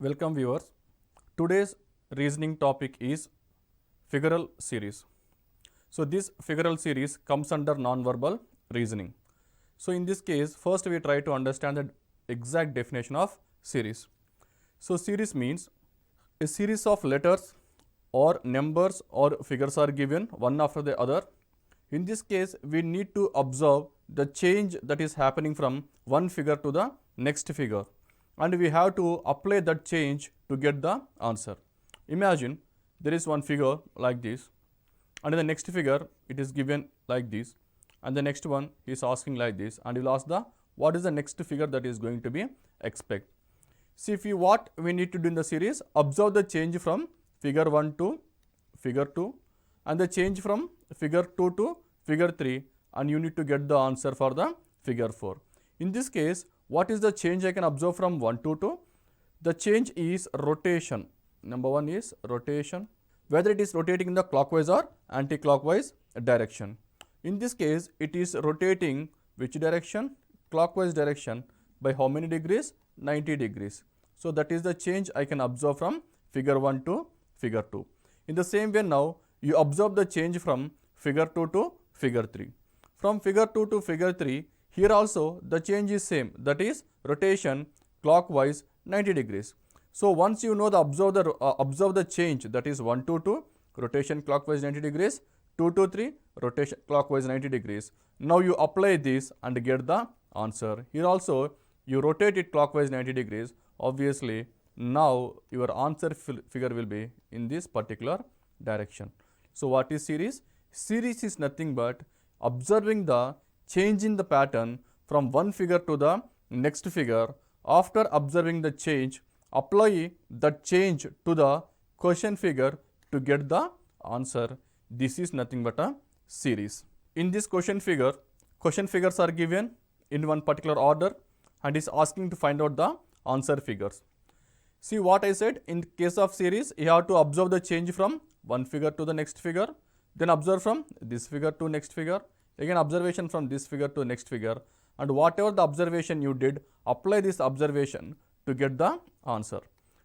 Welcome viewers. Today's reasoning topic is Figural series. So this Figural series comes under non-verbal reasoning. So in this case, first we try to understand the exact definition of series. So series means a series of letters or numbers or figures are given one after the other. In this case, we need to observe the change that is happening from one figure to the next figure, and we have to apply that change to get the answer. Imagine there is one figure like this, and in the next figure it is given like this, and the next one he is asking like this, and you will ask the what is the next figure that is going to be expect. See, what we need to do in the series, observe the change from figure 1 to figure 2 and the change from figure 2 to figure 3, and you need to get the answer for the figure 4. In this case, what is the change I can observe from 1 to 2? The change is rotation. Number 1 is rotation, whether it is rotating in the clockwise or anti-clockwise direction. In this case, it is rotating which direction? Clockwise direction. By how many degrees? 90 degrees. So that is the change I can observe from figure 1 to figure 2. In the same way, now you observe the change from figure 2 to figure 3. From figure 2 to figure 3, here also the change is same, that is rotation clockwise 90 degrees. So once you know the observe the change, that is 1 to 2 rotation clockwise 90 degrees, 2 to 3 rotation clockwise 90 degrees. Now you apply this and get the answer. Here also you rotate it clockwise 90 degrees. Obviously now your answer figure will be in this particular direction. So what is series? Series is nothing but observing the change in the pattern from one figure to the next figure. After observing the change, apply that change to the question figure to get the answer. This is nothing but a series. In this question figures are given in one particular order and is asking to find out the answer figures. See what I said, in case of series, you have to observe the change from one figure to the next figure, then observe from this figure to next figure, again observation from this figure to next figure, and whatever the observation you did, apply this observation to get the answer.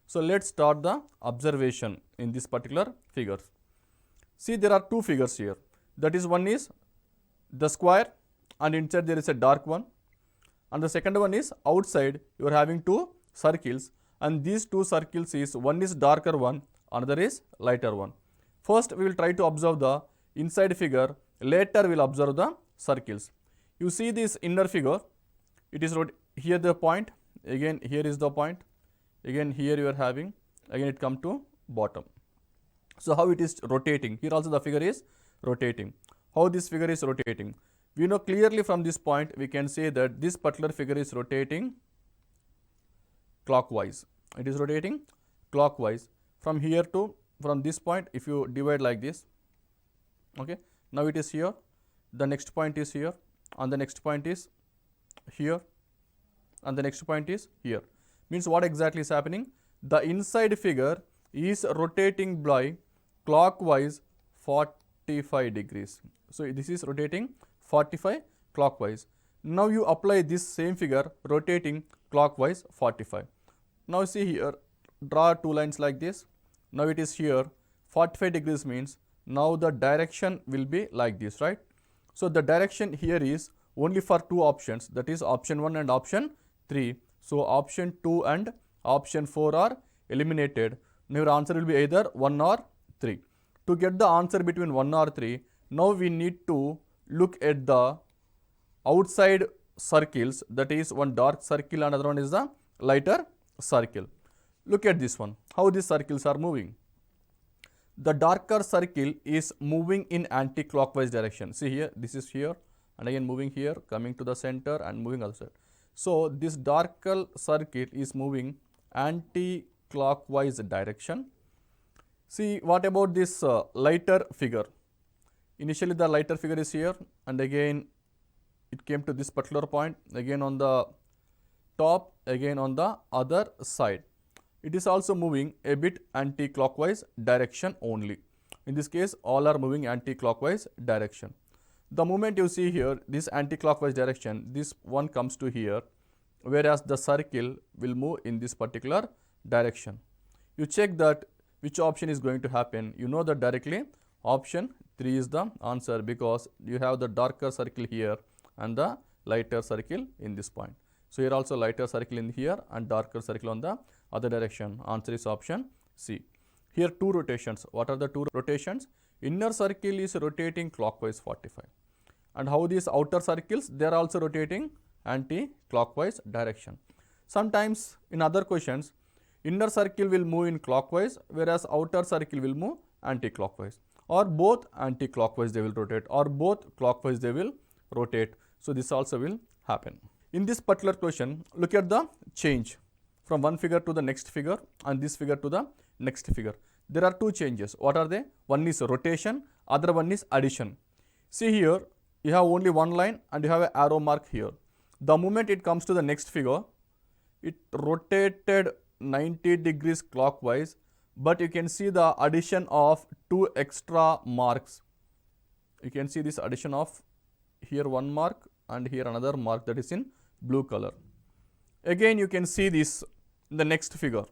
So let's start the observation in this particular figure. See, there are two figures here, that is one is the square and inside there is a dark one, and the second one is outside you are having two circles, and these two circles is one is darker one, another is lighter one. First we will try to observe the inside figure, later we will observe the circles. You see this inner figure, it is here the point, again here is the point, again here you are having, again it come to bottom. So how it is rotating? Here also the figure is rotating. How this figure is rotating? We know clearly from this point we can say that this particular figure is rotating clockwise. It is rotating clockwise from here to, from this point if you divide like this, okay, now it is here, the next point is here, and the next point is here, and the next point is here. Means what exactly is happening? The inside figure is rotating by clockwise 45 degrees. So this is rotating 45 clockwise. Now you apply this same figure rotating clockwise 45. Now see here, draw two lines like this. Now it is here 45 degrees means now the direction will be like this, right? So the direction here is only for two options, that is option 1 and option 3. So option 2 and option 4 are eliminated. Now your answer will be either 1 or 3. To get the answer between 1 or 3, now we need to look at the outside circles, that is one dark circle and another one is the lighter circle. Look at this one, how these circles are moving. The darker circle is moving in anti-clockwise direction. See here, this is here and again moving here, coming to the center and moving outside. So this darker circle is moving anti-clockwise direction. See, what about this lighter figure? Initially the lighter figure is here and again it came to this particular point, again on the top, again on the other side. It is also moving a bit anti-clockwise direction only. In this case, all are moving anti-clockwise direction. The moment you see here, this anti-clockwise direction, this one comes to here, whereas the circle will move in this particular direction. You check that which option is going to happen. You know that directly option 3 is the answer because you have the darker circle here and the lighter circle in this point. So, here also lighter circle in here and darker circle on the other direction. Answer is option C. Here two rotations. What are the two rotations? Inner circle is rotating clockwise 45. And how these outer circles? They are also rotating anti-clockwise direction. Sometimes in other questions, inner circle will move in clockwise whereas outer circle will move anti-clockwise, or both anti-clockwise they will rotate, or both clockwise they will rotate. So, this also will happen. In this particular question, look at the change from one figure to the next figure and this figure to the next figure. There are two changes. What are they? One is rotation, other one is addition. See here, you have only one line and you have an arrow mark here. The moment it comes to the next figure, it rotated 90 degrees clockwise, but you can see the addition of two extra marks. You can see this addition of here one mark and here another mark, that is in blue color. Again you can see this in the next figure.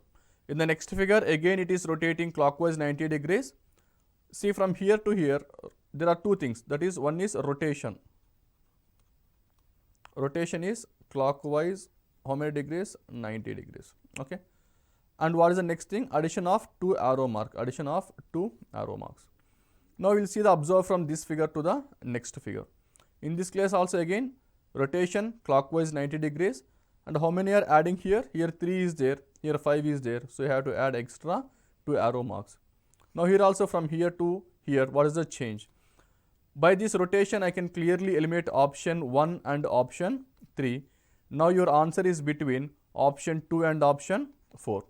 In the next figure again it is rotating clockwise 90 degrees. See, from here to here there are two things, that is, one is rotation. Rotation is clockwise how many degrees? 90 degrees. Okay. And what is the next thing? Addition of two arrow mark. Addition of two arrow marks. Now we will see the observe from this figure to the next figure. In this case also again rotation clockwise 90 degrees, and how many are adding here? Here 3 is there, here 5 is there. So, you have to add extra 2 arrow marks. Now, here also from here to here, what is the change? By this rotation I can clearly eliminate option 1 and option 3. Now, your answer is between option 2 and option 4.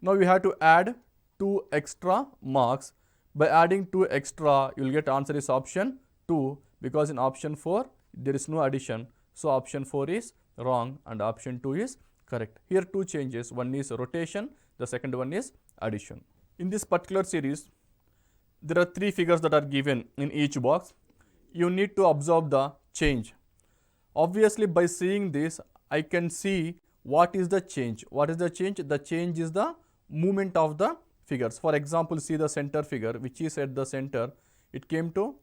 Now, you have to add 2 extra marks. By adding 2 extra, you will get answer is option 2, because in option 4 there is no addition. So, option 4 is wrong and option 2 is correct. Here two changes, one is rotation, the second one is addition. In this particular series, there are 3 figures that are given in each box. You need to observe the change. Obviously, by seeing this, I can see what is the change. What is the change? The change is the movement of the figures. For example, see the center figure, which is at the center. It came to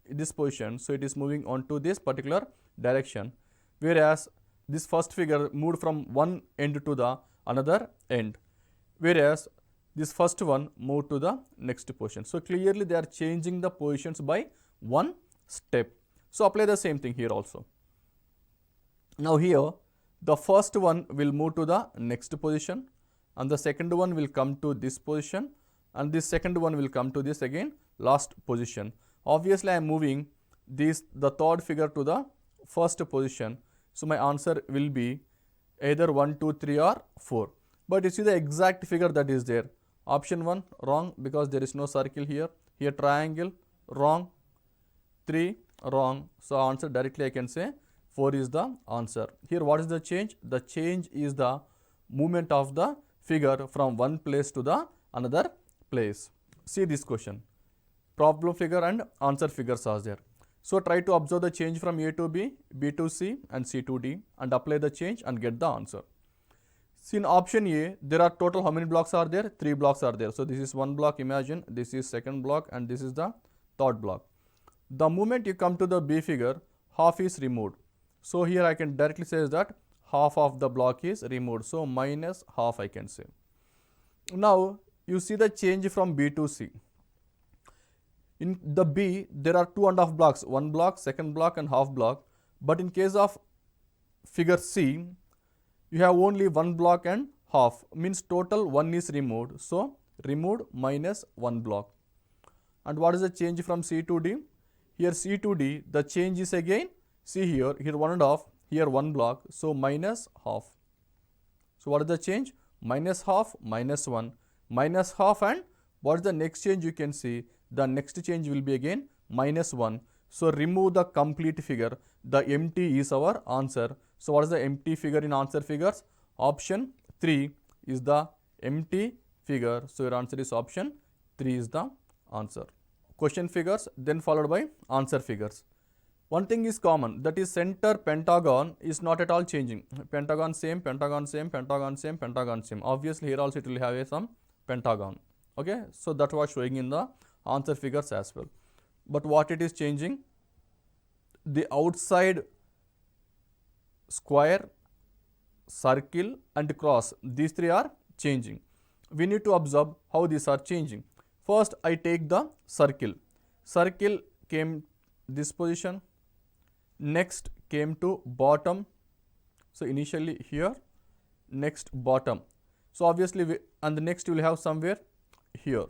this position, so it is moving on to this particular direction, whereas this first figure moved from one end to the another end, whereas this first one moved to the next position. So, clearly they are changing the positions by one step. So, apply the same thing here also. Now, here the first one will move to the next position and the second one will come to this position and this second one will come to this again last position. Obviously, I am moving the third figure to the first position. So, my answer will be either 1, 2, 3 or 4. But you see the exact figure that is there. Option 1 wrong because there is no circle here. Here triangle wrong. 3 wrong. So, answer directly I can say 4 is the answer. Here what is the change? The change is the movement of the figure from one place to the another place. See this question. Problem figure and answer figures are there. So, try to observe the change from A to B, B to C and C to D and apply the change and get the answer. See, in option A, there are total how many blocks are there? 3 blocks are there. So, this is one block, imagine this is second block and this is the third block. The moment you come to the B figure, half is removed. So, here I can directly say that half of the block is removed. So, minus half I can say. Now, you see the change from B to C. In the B, there are 2.5 blocks, one block, second block and half block. But in case of figure C, you have only one block and half, means total 1 is removed. So, removed minus 1 block. And what is the change from C to D? Here C to D, the change is again, see here 1.5, here 1 block. So, minus half. So, what is the change? Minus half, minus 1, minus half, and what is the next change? You can see the next change will be again minus 1. So, remove the complete figure. The empty is our answer. So, what is the empty figure in answer figures? Option 3 is the empty figure. So, your answer is option 3 is the answer. Question figures then followed by answer figures. One thing is common, that is center pentagon is not at all changing. Pentagon same, pentagon same, pentagon same, pentagon same. Obviously here also it will have some pentagon. Okay, so that was showing in the answer figures as well. But what it is changing? The outside square, circle and cross, these three are changing. We need to observe how these are changing. First I take the circle. Circle came this position, next came to bottom. So initially here, next bottom. So obviously and the next you will have somewhere here.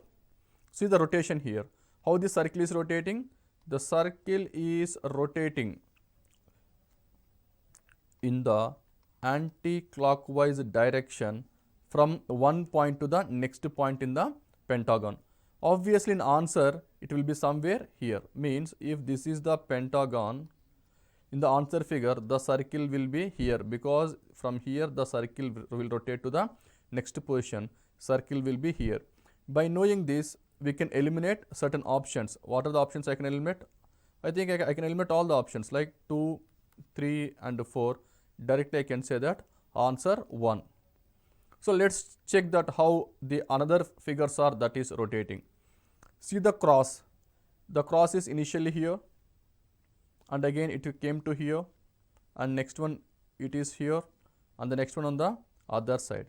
See the rotation here. How the circle is rotating? The circle is rotating in the anti-clockwise direction from one point to the next point in the pentagon. Obviously in answer it will be somewhere here. Means if this is the pentagon, in the answer figure the circle will be here, because from here the circle will rotate to the next position. Circle will be here. By knowing this, we can eliminate certain options. What are the options I can eliminate? I think I can eliminate all the options like 2, 3 and 4. Directly I can say that answer 1. So let's check that how the another figures are that is rotating. See the cross. The cross is initially here and again it came to here, and next one it is here, and the next one on the other side.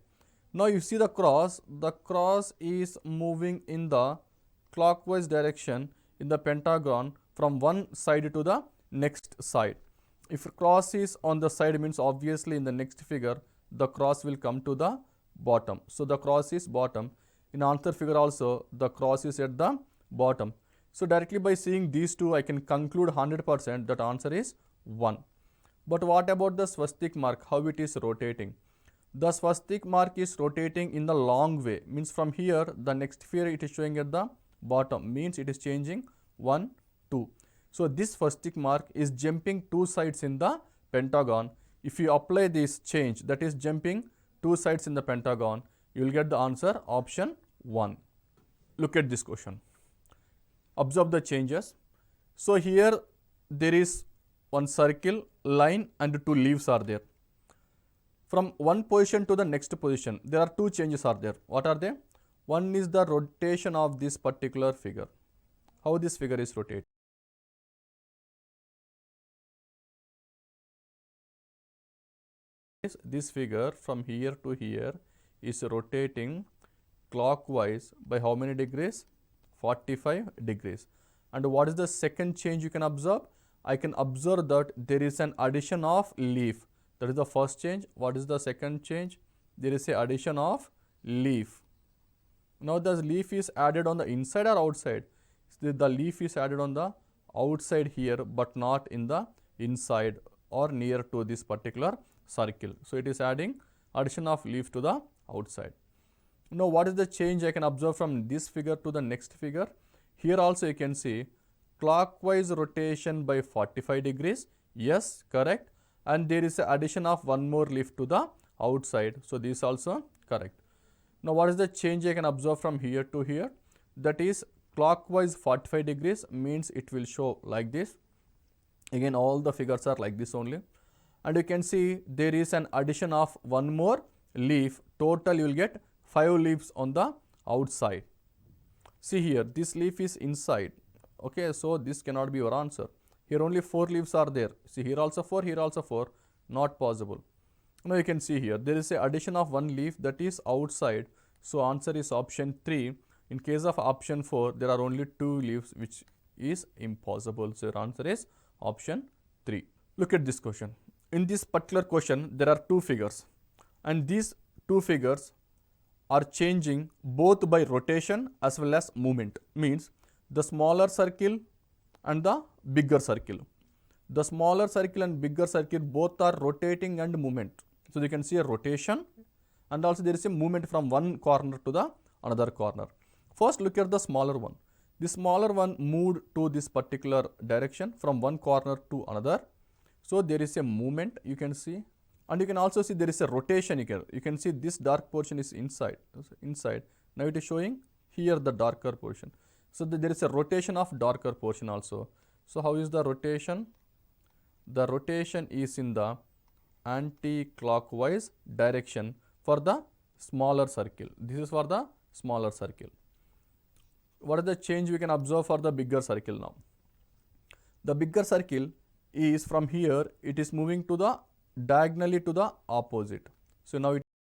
Now you see the cross is moving in the clockwise direction in the pentagon from one side to the next side. If cross is on the side, means obviously in the next figure the cross will come to the bottom. So the cross is bottom. In answer figure also the cross is at the bottom. So directly by seeing these two I can conclude 100% that answer is 1. But what about the swastik mark, how it is rotating? The swastik mark is rotating in the long way, means from here the next figure it is showing at the bottom, means it is changing 1, 2. So this swastik mark is jumping 2 sides in the pentagon. If you apply this change, that is jumping 2 sides in the pentagon, you will get the answer option 1. Look at this question. Observe the changes. So here there is one circle, line and 2 leaves are there. From one position to the next position, there are 2 changes are there. What are they? One is the rotation of this particular figure. How this figure is rotated? This figure from here to here is rotating clockwise by how many degrees? 45 degrees. And what is the second change you can observe? I can observe that there is an addition of leaf. That is the first change. What is the second change? There is a addition of leaf. Now the leaf is added on the inside or outside? The leaf is added on the outside here, but not in the inside or near to this particular circle. So it is adding addition of leaf to the outside. Now what is the change I can observe from this figure to the next figure? Here also you can see clockwise rotation by 45 degrees. Yes, correct. And there is an addition of one more leaf to the outside. So this also correct. Now what is the change I can observe from here to here? That is clockwise 45 degrees, means it will show like this. Again all the figures are like this only. And you can see there is an addition of one more leaf. Total you will get 5 leaves on the outside. See here, this leaf is inside. Okay, so this cannot be your answer. Here only 4 leaves are there. See here also 4, here also 4. Not possible. Now you can see here there is a addition of one leaf that is outside. So answer is option 3. In case of option 4, there are only 2 leaves, which is impossible. So your answer is option 3. Look at this question. In this particular question, there are 2 figures, and these 2 figures are changing both by rotation as well as movement. Means the smaller circle and the bigger circle. The smaller circle and bigger circle both are rotating and movement. So you can see a rotation, and also there is a movement from one corner to the another corner. First look at the smaller one. The smaller one moved to this particular direction from one corner to another. So there is a movement you can see, and you can also see there is a rotation here. You can see this dark portion is inside. Now it is showing here the darker portion. So there is a rotation of darker portion also. So how is the rotation? the rotation is in the anti-clockwise direction for the smaller circle. This is for the smaller circle. What is the change we can observe for the bigger circle now? The bigger circle is from here, it is moving to the diagonally to the opposite. So now it